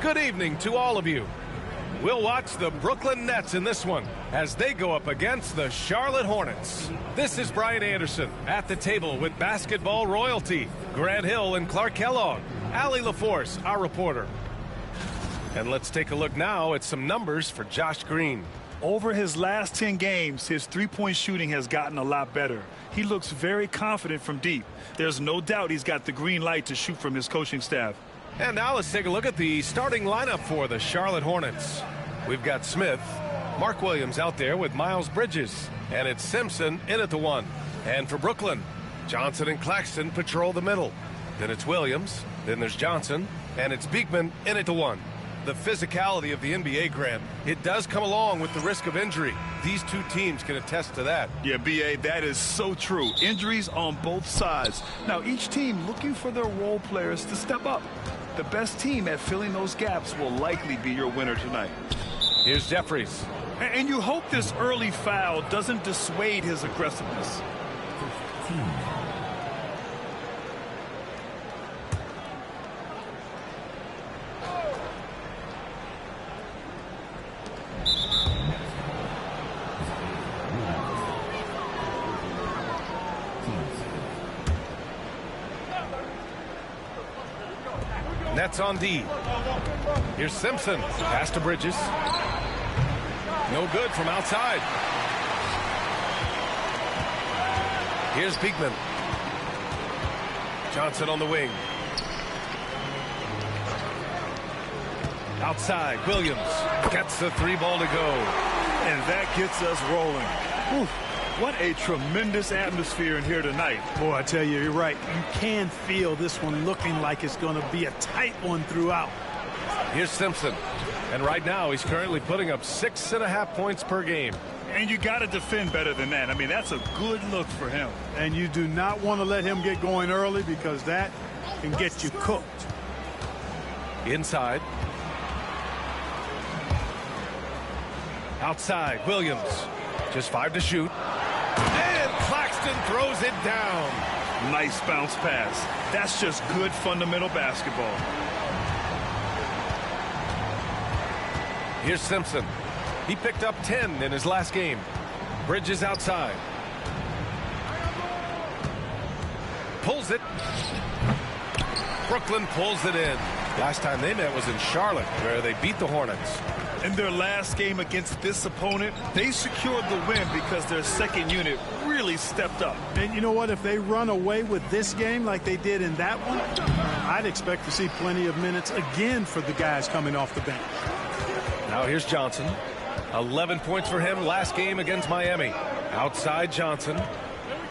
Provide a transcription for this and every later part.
Good evening to all of you. We'll watch the Brooklyn Nets in this one as they go up against the Charlotte Hornets. This is Brian Anderson at the table with basketball royalty, Grant Hill and Clark Kellogg, Allie LaForce, our reporter. And let's take a look now at some numbers for Josh Green. Over his last 10 games, his three-point shooting has gotten a lot better. He looks very confident from deep. There's no doubt he's got the green light to shoot from his coaching staff. And now let's take a look at the starting lineup for the Charlotte Hornets. We've got Smith, Mark Williams out there with Miles Bridges, and it's Simpson in at the 1. And for Brooklyn, Johnson and Claxton patrol the middle. Then it's Williams, then there's Johnson, and it's Beekman in at the 1. The physicality of the NBA, Grant, it does come along with the risk of injury. These two teams can attest to that. Yeah, B.A., that is so true. Injuries on both sides. Now, each team looking for their role players to step up. The best team at filling those gaps will likely be your winner tonight. Here's Jeffries. And you hope this early foul doesn't dissuade his aggressiveness. 15. Nets on D. Here's Simpson. Pass to Bridges. No good from outside. Here's Beekman. Johnson on the wing. Outside, Williams gets the 3 ball to go. And that gets us rolling. Whew. What a tremendous atmosphere in here tonight. Boy, I tell you, you're right. You can feel this one looking like it's going to be a tight one throughout. Here's Simpson. And right now, he's currently putting up 6.5 points per game. And you got to defend better than that. I mean, that's a good look for him. And you do not want to let him get going early because that can get you cooked. Inside. Outside, Williams. Just 5 to shoot. And Claxton throws it down. Nice bounce pass. That's just good fundamental basketball. Here's Simpson. He picked up 10 in his last game. Bridges outside. Pulls it. Brooklyn pulls it in. Last time they met was in Charlotte, where they beat the Hornets. In their last game against this opponent, they secured the win because their second unit really stepped up. And you know what? If they run away with this game like they did in that one, I'd expect to see plenty of minutes again for the guys coming off the bench. Now here's Johnson. 11 points for him last game against Miami. Outside Johnson.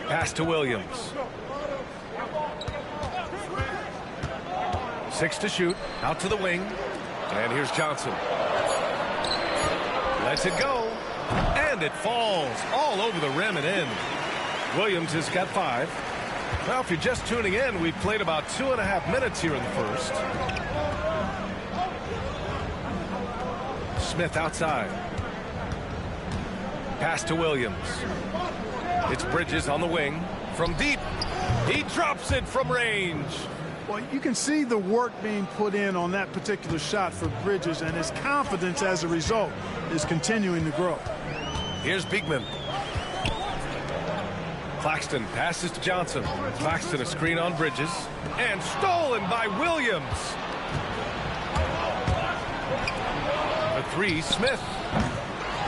Pass to Williams. 6 to shoot. Out to the wing. And here's Johnson. Lets it go. And it falls all over the rim and in. Williams has got 5. Well, if you're just tuning in, we've played about 2.5 minutes here in the first. Smith outside. Pass to Williams. It's Bridges on the wing. From deep. He drops it from range. Well, you can see the work being put in on that particular shot for Bridges, and his confidence as a result is continuing to grow. Here's Beekman. Claxton passes to Johnson. Claxton a screen on Bridges. And stolen by Williams. A 3, Smith.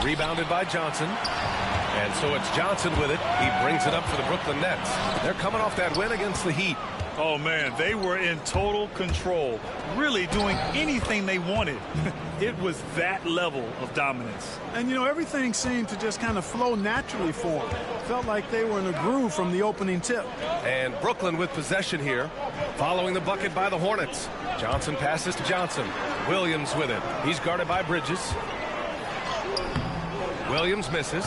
Rebounded by Johnson. And so it's Johnson with it. He brings it up for the Brooklyn Nets. They're coming off that win against the Heat. Oh, man, they were in total control, really doing anything they wanted. It was that level of dominance. And, you know, everything seemed to just kind of flow naturally for them. Felt like they were in a groove from the opening tip. And Brooklyn with possession here, following the bucket by the Hornets. Johnson passes to Johnson. Williams with it. He's guarded by Bridges. Williams misses.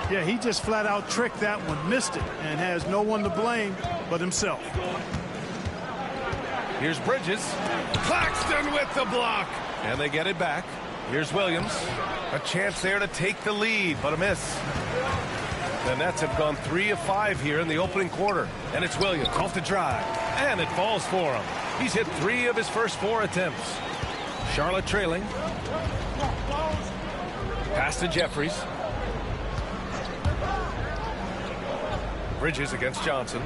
Yeah, he just flat out tricked that one, missed it, and has no one to blame but himself. Here's Bridges. Claxton with the block. And they get it back. Here's Williams. A chance there to take the lead, but a miss. The Nets have gone 3 of 5 here in the opening quarter. And it's Williams off the drive. And it falls for him. He's hit 3 of his first 4 attempts. Charlotte trailing. Pass to Jeffries. Bridges against Johnson.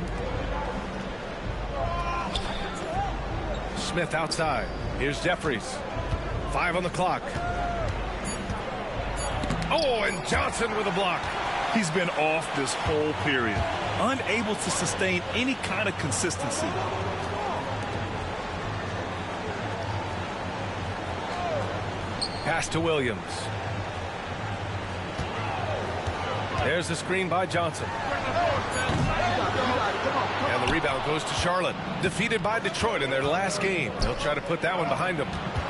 Smith outside. Here's Jeffries. 5 on the clock. Oh, and Johnson with a block. He's been off this whole period, unable to sustain any kind of consistency. Pass to Williams. There's the screen by Johnson. And the rebound goes to Charlotte. Defeated by Detroit in their last game. They'll try to put that one behind them.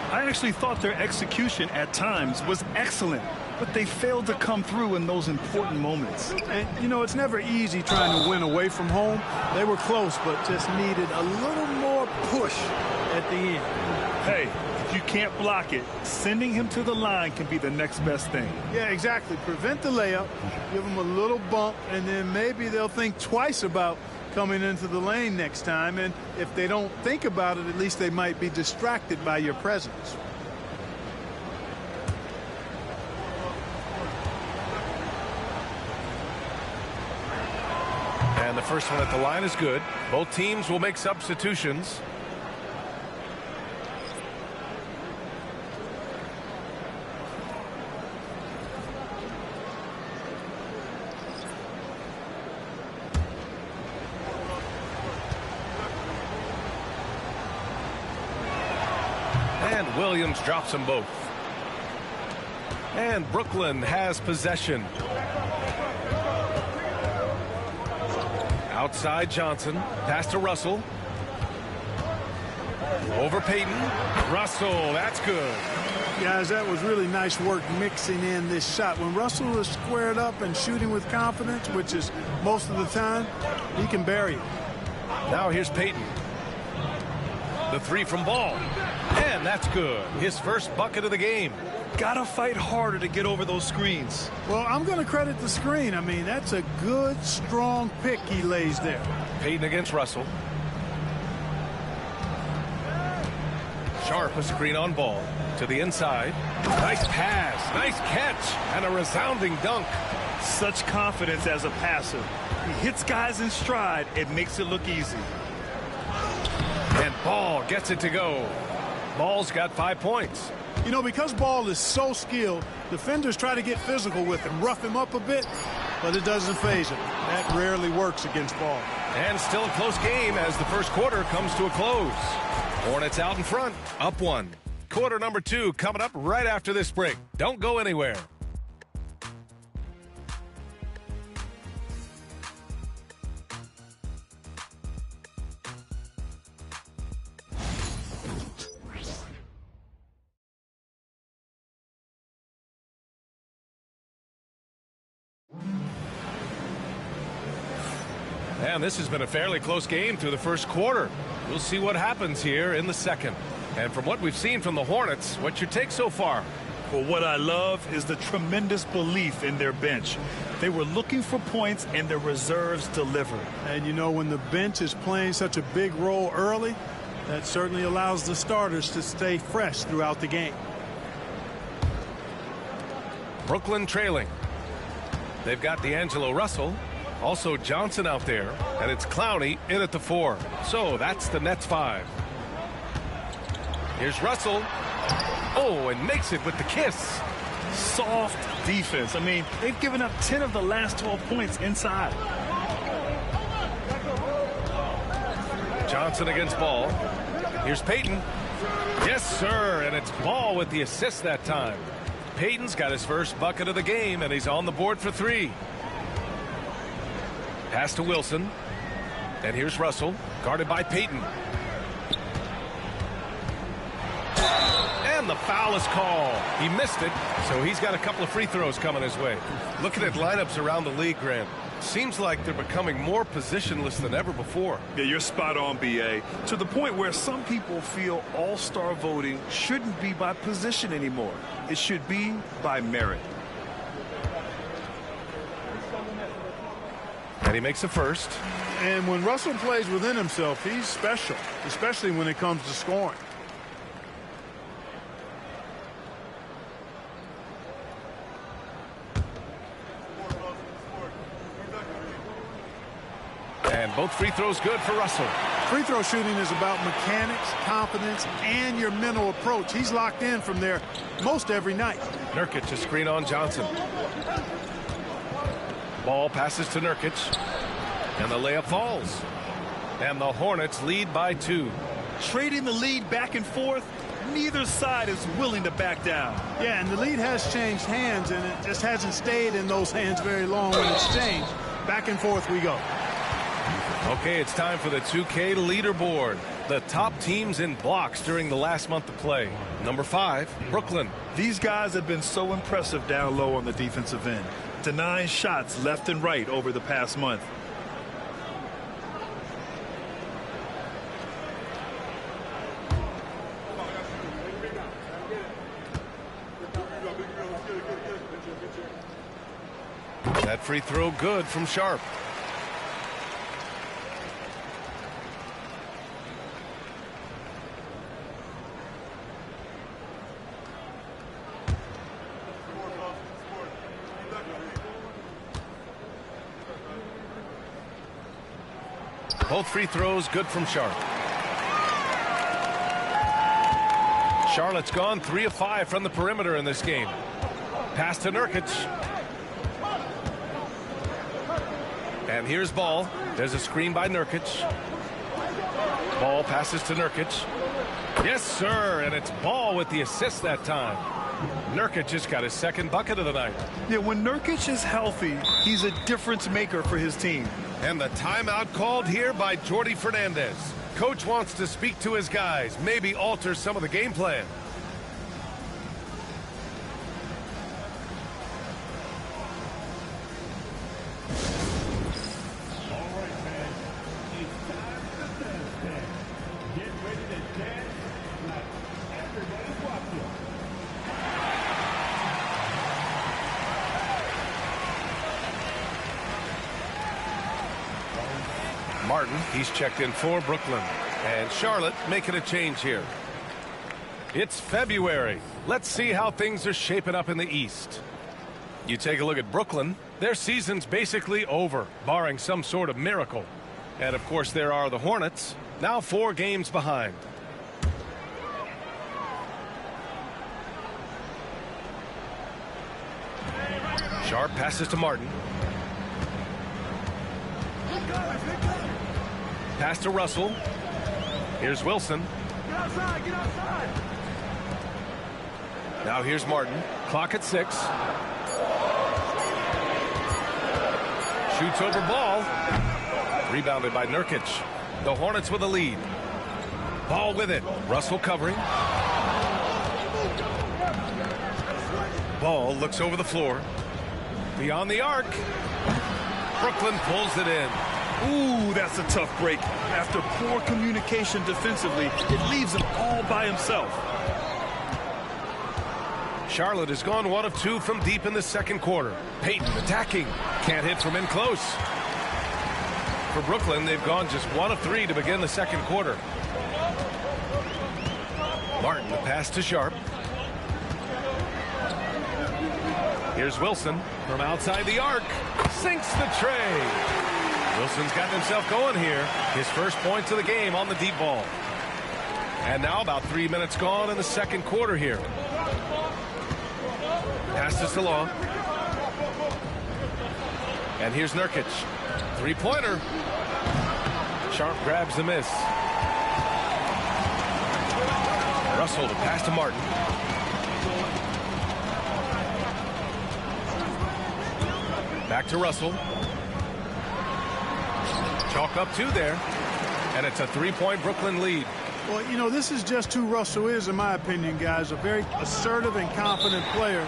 I actually thought their execution at times was excellent, but they failed to come through in those important moments. And, you know, it's never easy trying to win away from home. They were close, but just needed a little more push at the end. Hey, if you can't block it, sending him to the line can be the next best thing. Yeah, exactly. Prevent the layup, give them a little bump, and then maybe they'll think twice about coming into the lane next time. And if they don't think about it, at least they might be distracted by your presence. And the first one at the line is good. Both teams will make substitutions. And Williams drops them both. And Brooklyn has possession. Outside Johnson. Pass to Russell. Over Payton. Russell, that's good. Guys, that was really nice work mixing in this shot. When Russell is squared up and shooting with confidence, which is most of the time, he can bury it. Now here's Payton. The three from Ball. And that's good. His first bucket of the game. Gotta fight harder to get over those screens. Well, I'm going to credit the screen. I mean, that's a good, strong pick he lays there. Payton against Russell. Sharp a screen on Ball. To the inside. Nice pass. Nice catch. And a resounding dunk. Such confidence as a passer. He hits guys in stride. It makes it look easy. And Ball gets it to go. Ball's got 5 points. You know, because Ball is so skilled, defenders try to get physical with him, rough him up a bit, but it doesn't faze him. That rarely works against Ball. And still a close game as the first quarter comes to a close. Hornets out in front, up 1. Quarter number 2 coming up right after this break. Don't go anywhere. And this has been a fairly close game through the first quarter. We'll see what happens here in the second. And from what we've seen from the Hornets, what's your take so far? Well, what I love is the tremendous belief in their bench. They were looking for points, and their reserves delivered. And, you know, when the bench is playing such a big role early, that certainly allows the starters to stay fresh throughout the game. Brooklyn trailing. They've got D'Angelo Russell. Also Johnson out there, and it's Clowney in at the 4. So that's the Nets 5. Here's Russell. Oh, and makes it with the kiss. Soft defense. I mean, they've given up 10 of the last 12 points inside. Johnson against Ball. Here's Payton. Yes, sir, and it's Ball with the assist that time. Payton's got his first bucket of the game, and he's on the board for 3. Pass to Wilson. And here's Russell, guarded by Payton. And the foul is called. He missed it, so he's got a couple of free throws coming his way. Looking at lineups around the league, Grant, seems like they're becoming more positionless than ever before. Yeah, you're spot on, B.A. To the point where some people feel all-star voting shouldn't be by position anymore. It should be by merit. And he makes the first. And when Russell plays within himself, he's special, especially when it comes to scoring. And both free throws good for Russell. Free throw shooting is about mechanics, confidence, and your mental approach. He's locked in from there most every night. Nurkic to screen on Johnson. Ball passes to Nurkic. And the layup falls. And the Hornets lead by 2. Trading the lead back and forth, neither side is willing to back down. Yeah, and the lead has changed hands, and it just hasn't stayed in those hands very long when it's changed. Back and forth we go. Okay, it's time for the 2K leaderboard. The top teams in blocks during the last month of play. Number 5, Brooklyn. These guys have been so impressive down low on the defensive end. Denying shots left and right over the past month. That free throw good from Sharp. Both free throws good from Sharp. Charlotte's gone 3 of 5 from the perimeter in this game. Pass to Nurkic. And here's Ball. There's a screen by Nurkic. Ball passes to Nurkic. Yes, sir. And it's Ball with the assist that time. Nurkic just got his second bucket of the night. Yeah, when Nurkic is healthy, he's a difference maker for his team. And the timeout called here by Jordi Fernandez. Coach wants to speak to his guys, maybe alter some of the game plan. Martin, he's checked in for Brooklyn. And Charlotte making a change here. It's February. Let's see how things are shaping up in the East. You take a look at Brooklyn. Their season's basically over, barring some sort of miracle. And of course there are the Hornets, now 4 games behind. Sharp passes to Martin. Pass to Russell. Here's Wilson. Get outside, get outside. Now here's Martin. Clock at 6. Shoots over Ball. Rebounded by Nurkic. The Hornets with a lead. Ball with it. Russell covering. Ball looks over the floor. Beyond the arc. Brooklyn pulls it in. Ooh, that's a tough break. After poor communication defensively, it leaves him all by himself. Charlotte has gone 1 of 2 from deep in the second quarter. Payton attacking. Can't hit from in close. For Brooklyn, they've gone just 1 of 3 to begin the second quarter. Martin, the pass to Sharp. Here's Wilson from outside the arc. Sinks the tray. Wilson's gotten himself going here. His first points of the game on the deep ball. And now about 3 minutes gone in the second quarter here. Pass to Salon. And here's Nurkic. 3-pointer. Sharp grabs the miss. Russell to pass to Martin. Back to Russell. Chalk up 2 there. And it's a 3-point Brooklyn lead. Well, you know, this is just who Russell is, in my opinion, guys. A very assertive and confident player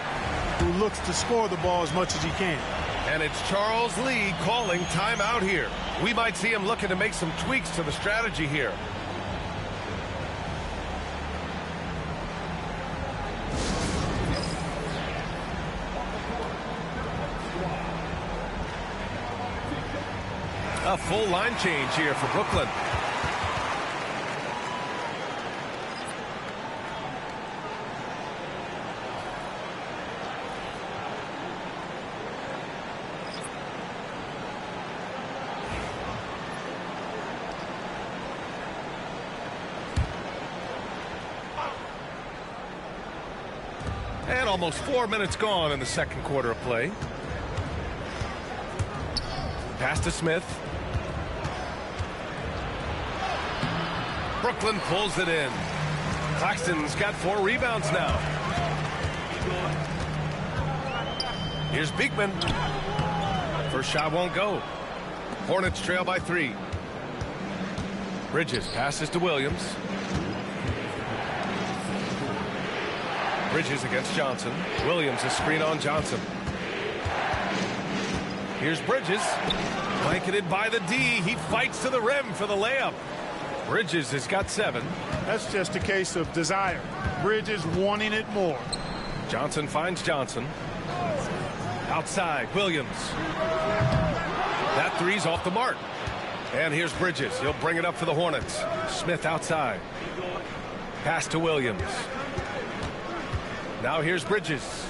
who looks to score the ball as much as he can. And it's Charles Lee calling timeout here. We might see him looking to make some tweaks to the strategy here. A full line change here for Brooklyn. And almost 4 minutes gone in the second quarter of play. Pass to Smith. Brooklyn pulls it in. Claxton's got 4 rebounds now. Here's Beekman. First shot won't go. Hornets trail by 3. Bridges passes to Williams. Bridges against Johnson. Williams a screen on Johnson. Here's Bridges. Blanketed by the D. He fights to the rim for the layup. Bridges has got 7. That's just a case of desire. Bridges wanting it more. Johnson finds Johnson. Outside, Williams. That three's off the mark. And here's Bridges. He'll bring it up for the Hornets. Smith outside. Pass to Williams. Now here's Bridges.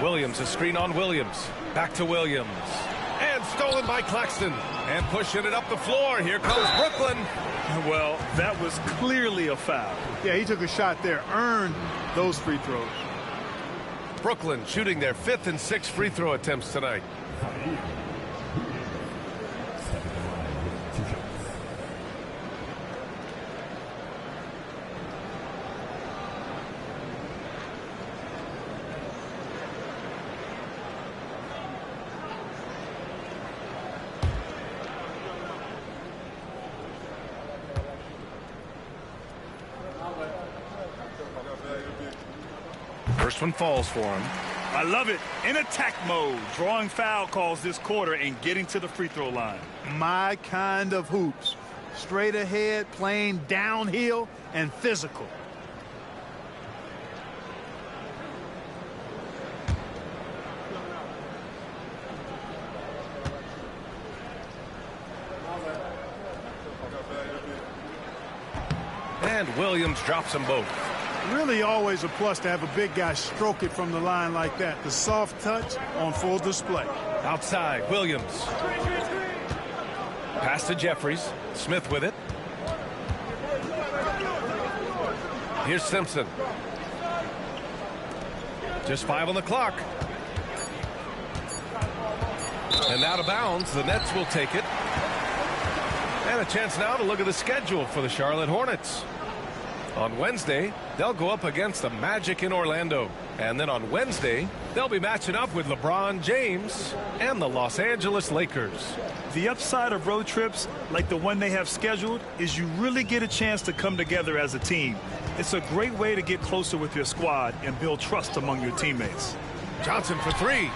Williams, a screen on Williams. Back to Williams. And stolen by Claxton. And pushing it up the floor. Here comes Brooklyn. Well, that was clearly a foul. Yeah, he took a shot there. Earned those free throws. Brooklyn shooting their 5th and 6th free throw attempts tonight. First one falls for him. I love it. In attack mode, drawing foul calls this quarter and getting to the free throw line. My kind of hoops. Straight ahead, playing downhill, and physical. And Williams drops them both. Really always a plus to have a big guy stroke it from the line like that. The soft touch on full display. Outside, Williams. Pass to Jeffries. Smith with it. Here's Simpson. Just 5 on the clock. And out of bounds, the Nets will take it. And a chance now to look at the schedule for the Charlotte Hornets. On Wednesday, they'll go up against the Magic in Orlando. And then on Wednesday, they'll be matching up with LeBron James and the Los Angeles Lakers. The upside of road trips, like the one they have scheduled, is you really get a chance to come together as a team. It's a great way to get closer with your squad and build trust among your teammates. Johnson for 3.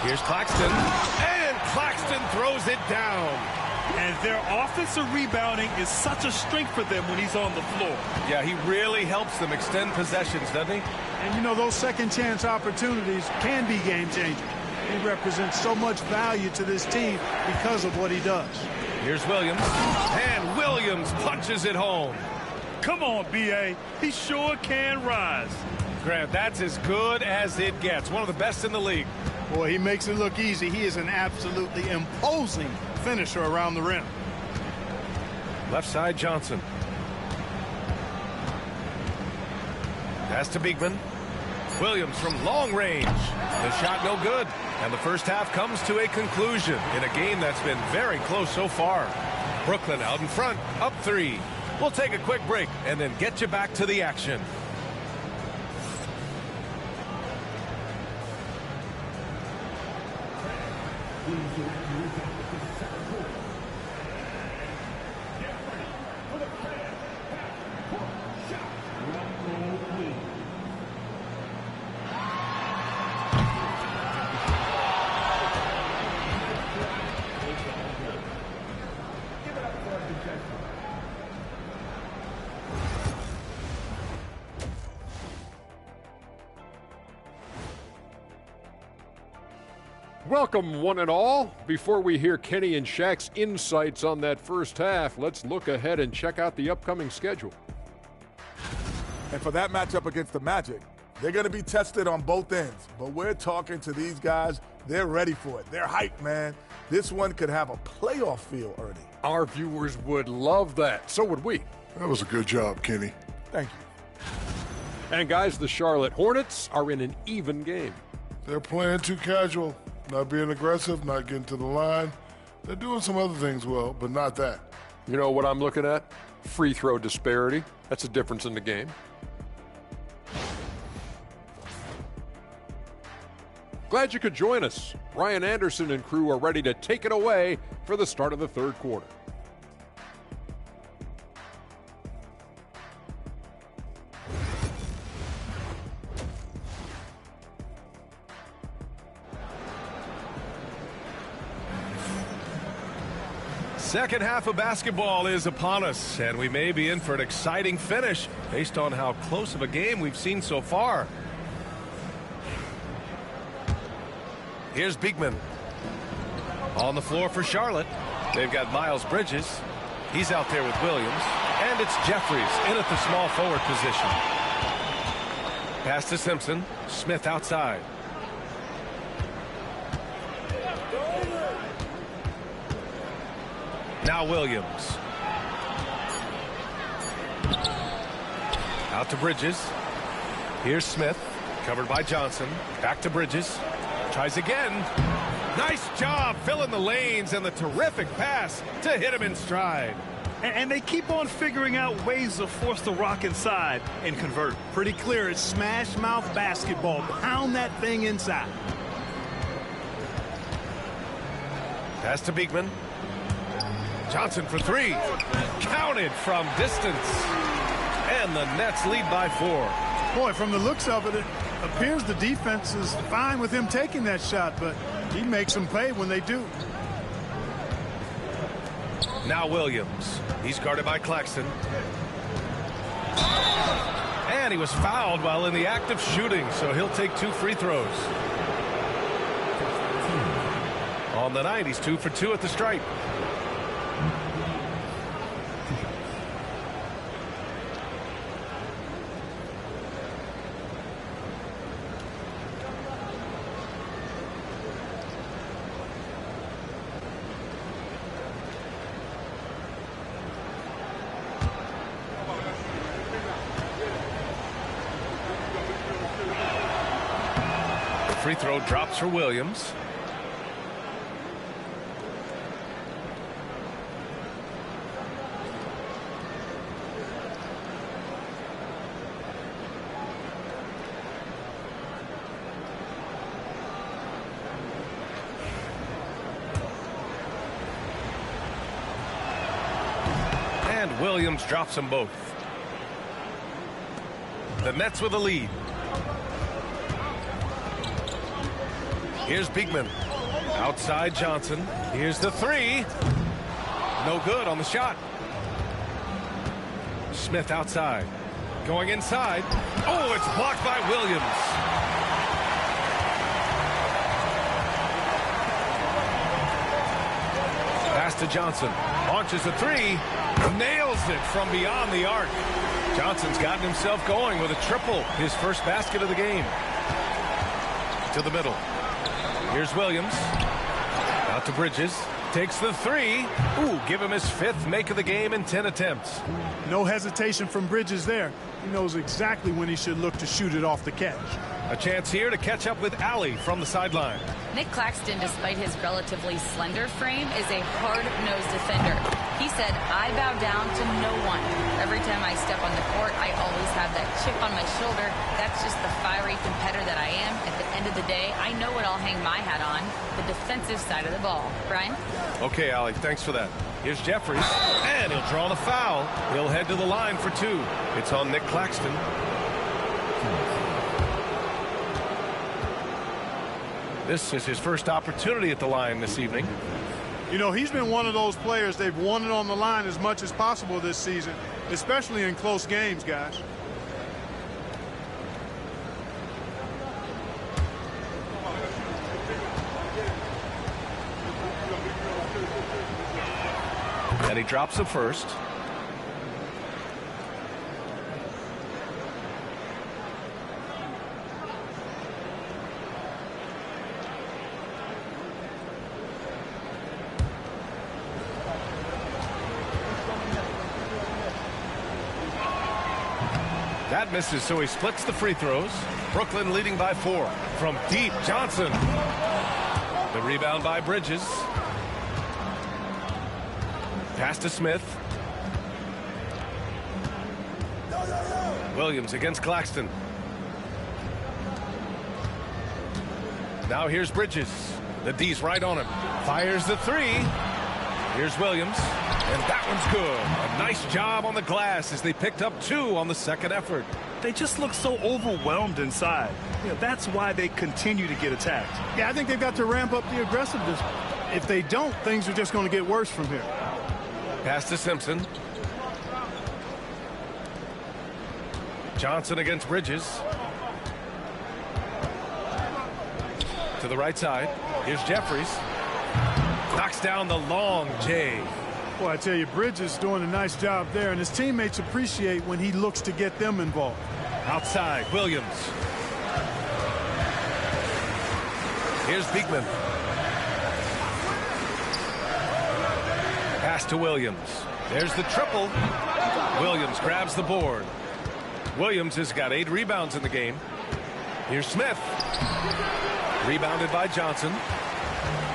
Here's Claxton. And Claxton throws it down. And their offensive rebounding is such a strength for them when he's on the floor. Yeah, he really helps them extend possessions, doesn't he? And, you know, those second chance opportunities can be game-changing. He represents so much value to this team because of what he does. Here's Williams. And Williams punches it home. Come on, B.A. He sure can rise. Grant, that's as good as it gets. One of the best in the league. Boy, he makes it look easy. He is an absolutely imposing finisher around the rim. Left side, Johnson. Pass to Beekman. Williams from long range. The shot no good. And the first half comes to a conclusion in a game that's been very close so far. Brooklyn out in front, up 3. We'll take a quick break and then get you back to the action. Welcome, one and all. Before we hear Kenny and Shaq's insights on that first half, let's look ahead and check out the upcoming schedule. And for that matchup against the Magic, they're going to be tested on both ends. But we're talking to these guys. They're ready for it. They're hyped, man. This one could have a playoff feel, Ernie. Our viewers would love that. So would we. That was a good job, Kenny. Thank you. And guys, the Charlotte Hornets are in an even game. They're playing too casual, not being aggressive, not getting to the line. They're doing some other things well, but not that. You know what I'm looking at? Free throw disparity. That's a difference in the game. Glad you could join us. Ryan Anderson and crew are ready to take it away for the start of the third quarter. Second half of basketball is upon us, and we may be in for an exciting finish based on how close of a game we've seen so far. Here's Beekman. On the floor for Charlotte. They've got Miles Bridges. He's out there with Williams. And it's Jeffries in at the small forward position. Pass to Simpson. Smith outside. Now Williams. Out to Bridges. Here's Smith. Covered by Johnson. Back to Bridges. Tries again. Nice job filling the lanes and the terrific pass to hit him in stride. And they keep on figuring out ways to force the rock inside and convert. Pretty clear. It's smash mouth basketball. Pound that thing inside. Pass to Beekman. Johnson for three. Counted from distance. And the Nets lead by 4. Boy, from the looks of it, it appears the defense is fine with him taking that shot, but he makes them pay when they do. Now Williams. He's guarded by Claxton. And he was fouled while in the act of shooting, so he'll take 2 free throws. On the night, he's 2 for 2 at the stripe. Free throw drops for Williams. And Williams drops them both. The Nets with a lead. Here's Beekman. Outside Johnson. Here's the three. No good on the shot. Smith outside. Going inside. Oh, it's blocked by Williams. Pass to Johnson. Launches a three. Nails it from beyond the arc. Johnson's gotten himself going with a triple. His first basket of the game. To the middle. Here's Williams. Out to Bridges. Takes the three. Ooh, give him his 5th make of the game in 10 attempts. No hesitation from Bridges there. He knows exactly when he should look to shoot it off the catch. A chance here to catch up with Allie from the sideline. Nick Claxton, despite his relatively slender frame, is a hard-nosed defender. He said, I bow down to no one. Every time I step on the court, I always have that chip on my shoulder. That's just the fiery competitor that I am. At the end of the day, I know what I'll hang my hat on, the defensive side of the ball. Brian? Okay, Allie, thanks for that. Here's Jeffries, and he'll draw the foul. He'll head to the line for 2. It's on Nick Claxton. This is his first opportunity at the line this evening. You know, he's been one of those players they've wanted on the line as much as possible this season, especially in close games, guys. And he drops the first. That misses, so he splits the free throws. Brooklyn leading by 4. From deep, Johnson. The rebound by Bridges. Pass to Smith. Williams against Claxton. Now here's Bridges. The D's right on him. Fires the 3. Here's Williams. And that one's good. A nice job on the glass as they picked up 2 on the second effort. They just look so overwhelmed inside. That's why they continue to get attacked. Yeah, I think they've got to ramp up the aggressiveness. If they don't, things are just going to get worse from here. Pass to Simpson. Johnson against Bridges. To the right side. Here's Jeffries. Knocks down the long J. Well, I tell you, Bridges is doing a nice job there, and his teammates appreciate when he looks to get them involved. Outside, Williams. Here's Beekman. Pass to Williams. There's the triple. Williams grabs the board. Williams has got 8 rebounds in the game. Here's Smith. Rebounded by Johnson.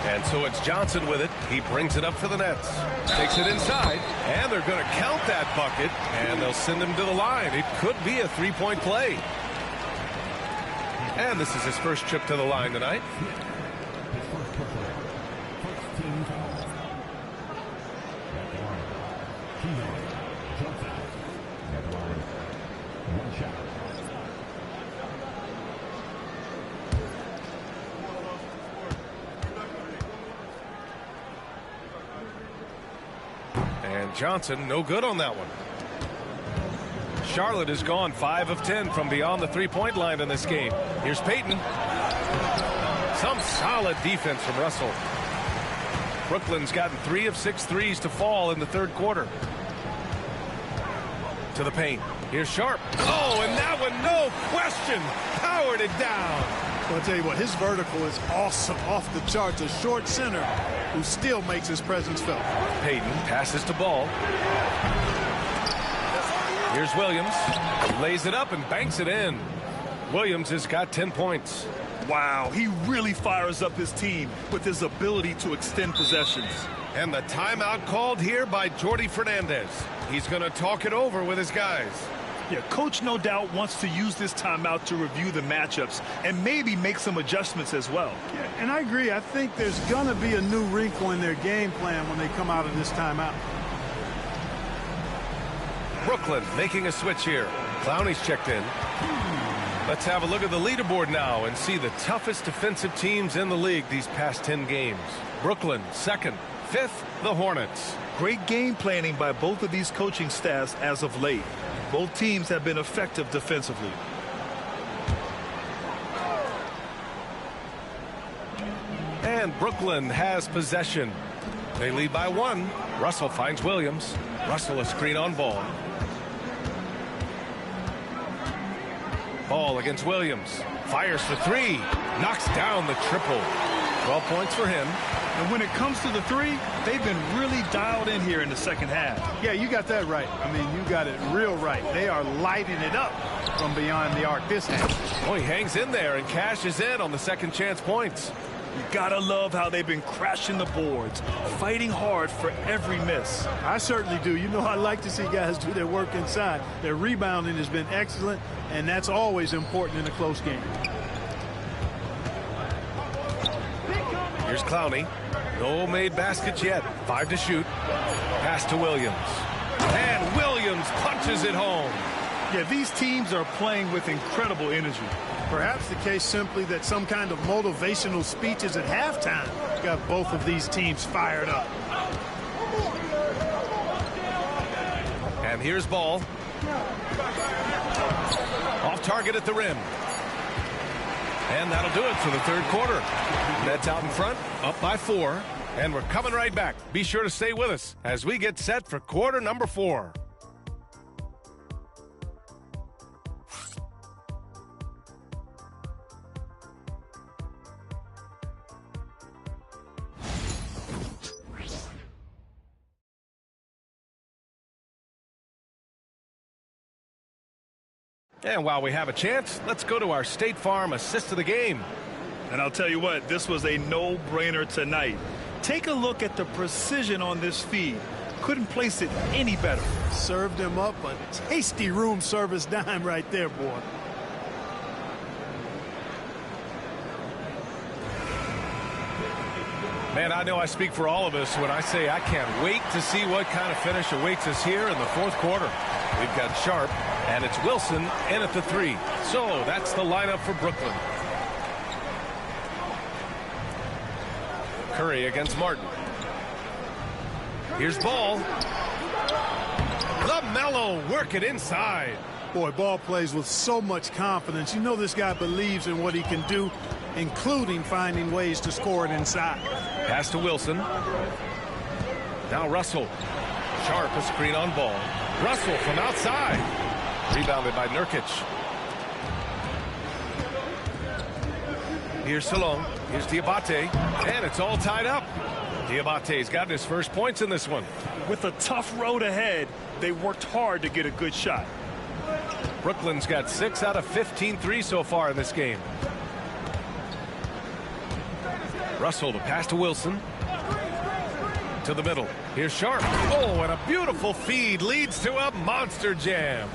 And so it's Johnson with it. He brings it up for the Nets. Takes it inside. And they're going to count that bucket. And they'll send him to the line. It could be a 3-point play. And this is his first trip to the line tonight. And Johnson, no good on that one. Charlotte has gone 5 of 10 from beyond the 3-point line in this game. Here's Payton. Some solid defense from Russell. Brooklyn's gotten 3 of 6 threes to fall in the third quarter. To the paint. Here's Sharp. Oh, and that one, no question, powered it down. Well, I'll tell you what, his vertical is awesome, off the charts. A short center who still makes his presence felt. Payton passes to Ball. Here's Williams. Lays it up and banks it in. Williams has got 10 points. Wow, he really fires up his team with his ability to extend possessions. And the timeout called here by Jordi Fernandez. He's going to talk it over with his guys. Yeah, coach no doubt wants to use this timeout to review the matchups and maybe make some adjustments as well. Yeah, and I agree. I think there's going to be a new wrinkle in their game plan when they come out of this timeout. Brooklyn making a switch here. Clowney's checked in. Let's have a look at the leaderboard now and see the toughest defensive teams in the league these past 10 games. Brooklyn, second. Fifth, the Hornets. Great game planning by both of these coaching staffs as of late. Both teams have been effective defensively. And Brooklyn has possession. They lead by 1. Russell finds Williams. Russell a screen on Ball. Ball against Williams. Fires for 3. Knocks down the triple. 12 points for him. And when it comes to the 3, they've been really dialed in here in the second half. Yeah, you got that right. I mean, you got it real right. They are lighting it up from beyond the arc this half. Oh, he hangs in there and cashes in on the second chance points. You gotta love how they've been crashing the boards, fighting hard for every miss. I certainly do. You know, I like to see guys do their work inside. Their rebounding has been excellent, and that's always important in a close game. Here's Clowney. No made baskets yet. 5 to shoot. Pass to Williams. And Williams punches it home. Yeah, these teams are playing with incredible energy. Perhaps the case simply that some kind of motivational speeches at halftime got both of these teams fired up. And here's Ball. Off target at the rim. And that'll do it for the third quarter. Nets out in front, up by 4. And we're coming right back. Be sure to stay with us as we get set for quarter number 4. And while we have a chance, let's go to our State Farm assist of the game. And I'll tell you what, this was a no-brainer tonight. Take a look at the precision on this feed. Couldn't place it any better. Served him up a tasty room service dime right there, boy. Man, I know I speak for all of us when I say I can't wait to see what kind of finish awaits us here in the fourth quarter. We've got Sharp, and it's Wilson in at the 3. So that's the lineup for Brooklyn. Curry against Martin. Here's Ball. LaMelo working inside. Boy, Ball plays with so much confidence. You know this guy believes in what he can do, including finding ways to score it inside. Pass to Wilson. Now Russell. Sharp, a screen on Ball. Russell from outside. Rebounded by Nurkic. Here's Salon. Here's Diabate. And it's all tied up. Diabate's got his first points in this one. With a tough road ahead, they worked hard to get a good shot. Brooklyn's got 6 out of 15 threes so far in this game. Russell, the pass to Wilson. To the middle. Here's Sharp. Oh, and a beautiful feed leads to a monster jam.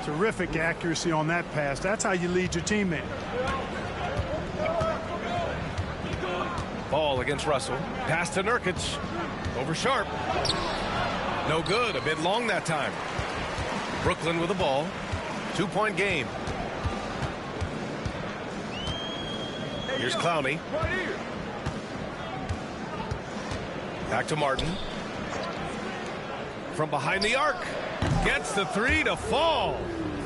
Terrific accuracy on that pass. That's how you lead your teammate. Ball against Russell. Pass to Nurkic. Over Sharp. No good. A bit long that time. Brooklyn with the ball. 2-point game. Here's Clowney. Back to Martin. From behind the arc. Gets the 3 to fall.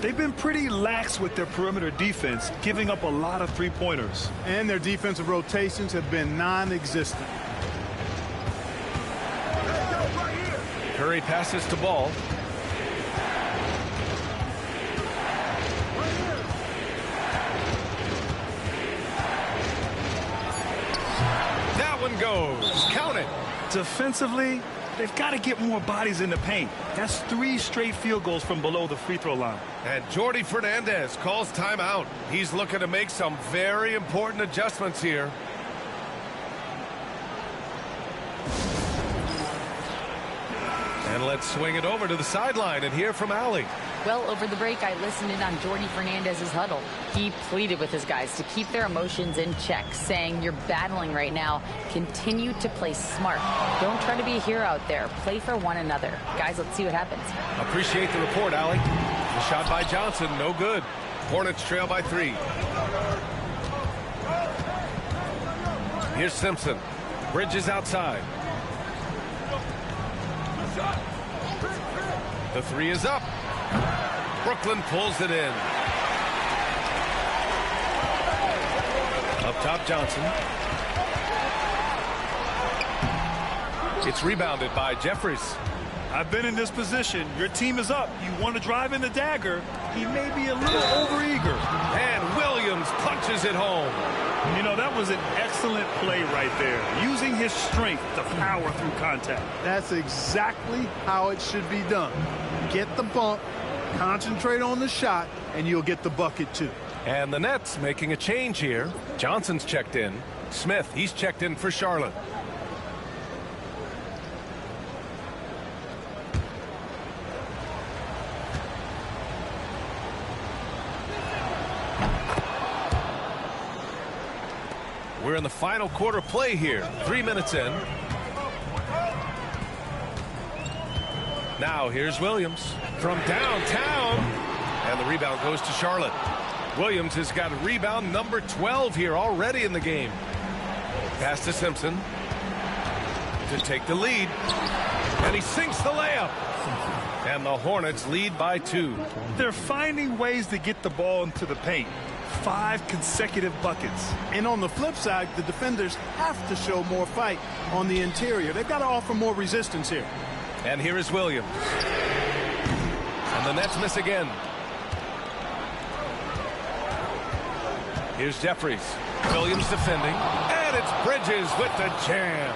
They've been pretty lax with their perimeter defense, giving up a lot of three-pointers. And their defensive rotations have been non-existent. Curry passes to Ball. That one goes. Count it. Defensively, they've got to get more bodies in the paint. That's 3 straight field goals from below the free throw line. And Jordi Fernandez calls timeout. He's looking to make some very important adjustments here. And let's swing it over to the sideline and hear from Allie. Well, over the break, I listened in on Jordi Fernandez's huddle. He pleaded with his guys to keep their emotions in check, saying, you're battling right now. Continue to play smart. Don't try to be a hero out there. Play for one another. Guys, let's see what happens. Appreciate the report, Allie. The shot by Johnson, no good. Hornets trail by 3. Here's Simpson. Bridges outside. The 3 is up. Brooklyn pulls it in. Up top, Johnson. It's rebounded by Jeffries. I've been in this position. Your team is up. You want to drive in the dagger. He may be a little overeager. And Williams punches it home. You know, that was an excellent play right there. Using his strength to power through contact. That's exactly how it should be done. Get the bump, concentrate on the shot, and you'll get the bucket too. And the Nets making a change here. Johnson's checked in. Smith, he's checked in for Charlotte. We're in the final quarter play here. 3 minutes in. Now here's Williams from downtown. And the rebound goes to Charlotte. Williams has got rebound number 12 here already in the game. Pass to Simpson to take the lead. And he sinks the layup. And the Hornets lead by 2. They're finding ways to get the ball into the paint. 5 consecutive buckets. And on the flip side, the defenders have to show more fight on the interior. They've got to offer more resistance here. And here is Williams. And the Nets miss again. Here's Jeffries. Williams defending. And it's Bridges with the jam.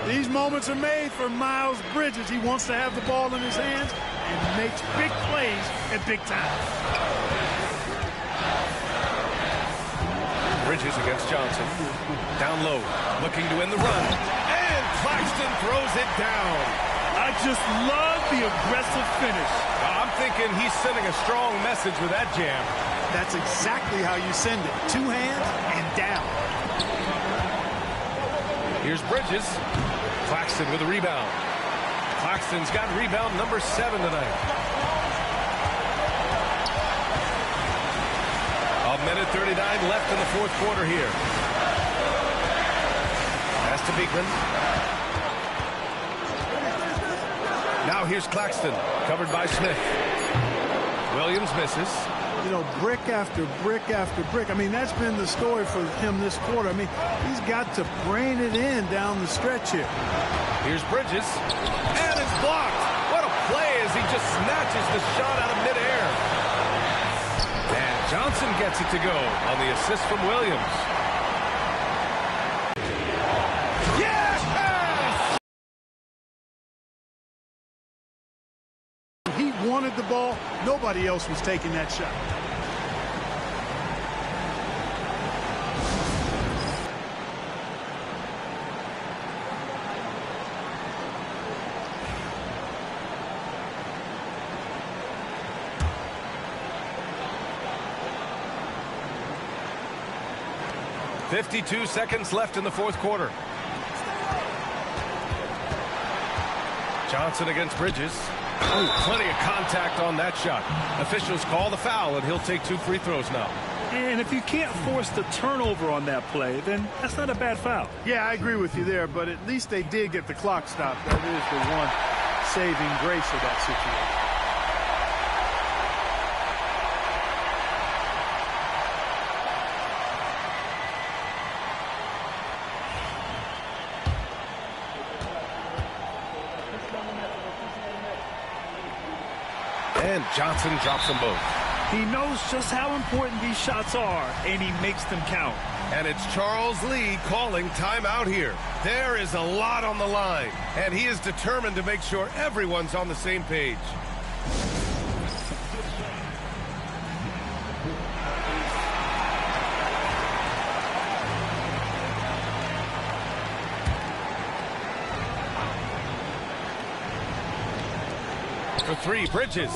These moments are made for Miles Bridges. He wants to have the ball in his hands and makes big plays at big time. Bridges against Johnson. Down low, looking to win the run. And Claxton throws it down. I just love the aggressive finish. I'm thinking he's sending a strong message with that jam. That's exactly how you send it. 2 hands and down. Here's Bridges. Claxton with a rebound. Claxton's got rebound number 7 tonight. A minute 39 left in the fourth quarter here. Pass to Beekman. Now here's Claxton, covered by Smith. Williams misses. You know, brick after brick after brick. I mean, that's been the story for him this quarter. I mean, he's got to brain it in down the stretch here. Here's Bridges. And it's blocked. What a play as he just snatches the shot out of midair. And Johnson gets it to go on the assist from Williams. Yes! He wanted the ball. Nobody else was taking that shot. .52 seconds left in the fourth quarter. Johnson against Bridges. Oh, plenty of contact on that shot. Officials call the foul, and he'll take 2 free throws now. And if you can't force the turnover on that play, then that's not a bad foul. Yeah, I agree with you there, but at least they did get the clock stopped. That is the one saving grace of that situation. And Johnson drops them both. He knows just how important these shots are, and he makes them count. And it's Charles Lee calling timeout here. There is a lot on the line, and he is determined to make sure everyone's on the same page. For 3, Bridges.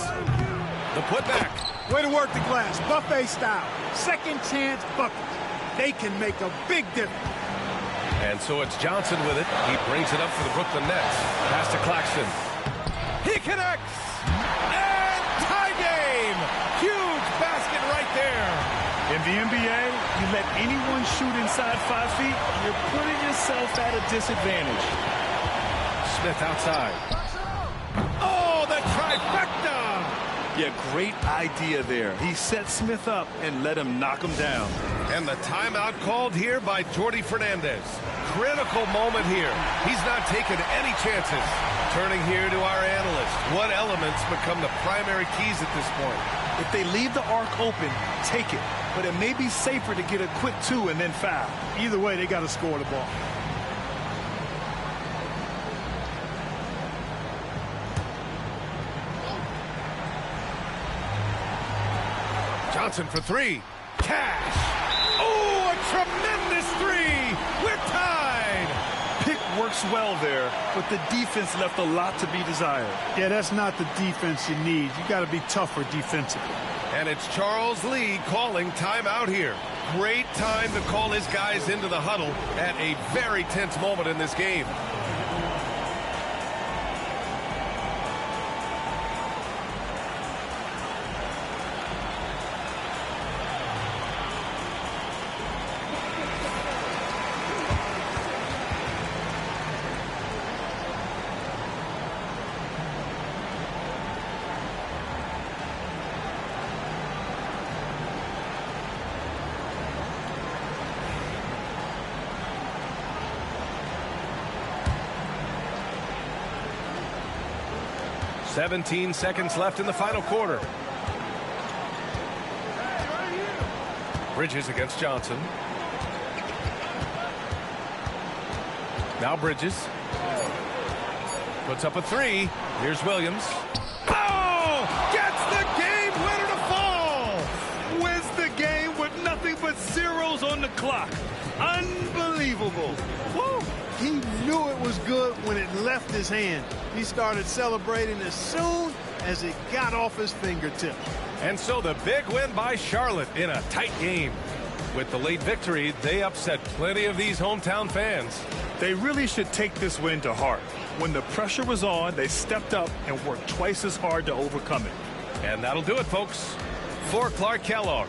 The putback. Way to work the glass. Buffet style. Second chance bucket. They can make a big difference. And so it's Johnson with it. He brings it up for the Brooklyn Nets. Pass to Claxton. He connects. And tie game. Huge basket right there. In the NBA, you let anyone shoot inside 5 feet, you're putting yourself at a disadvantage. Smith outside. Oh, the trifecta! Yeah, great idea there. He set Smith up and let him knock him down. And the timeout called here by Jordi Fernandez. Critical moment here. He's not taking any chances. Turning here to our analyst. What elements become the primary keys at this point? If they leave the arc open, take it. But it may be safer to get a quick 2 and then foul. Either way, they got to score the ball. Johnson for 3. Cash. Oh, a tremendous 3. We're tied. Pick works well there, but the defense left a lot to be desired. Yeah, that's not the defense you need. You got to be tougher defensively. And it's Charles Lee calling timeout here. Great time to call his guys into the huddle at a very tense moment in this game. .17 seconds left in the final quarter. Bridges against Johnson. Now Bridges. Puts up a 3. Here's Williams. Oh! Gets the game winner to fall! Wins the game with nothing but zeros on the clock. Unbelievable. Woo! He knew it was good when it left his hand. He started celebrating as soon as it got off his fingertip. And so the big win by Charlotte in a tight game. With the late victory, they upset plenty of these hometown fans. They really should take this win to heart. When the pressure was on, they stepped up and worked twice as hard to overcome it. And that'll do it, folks. For Clark Kellogg.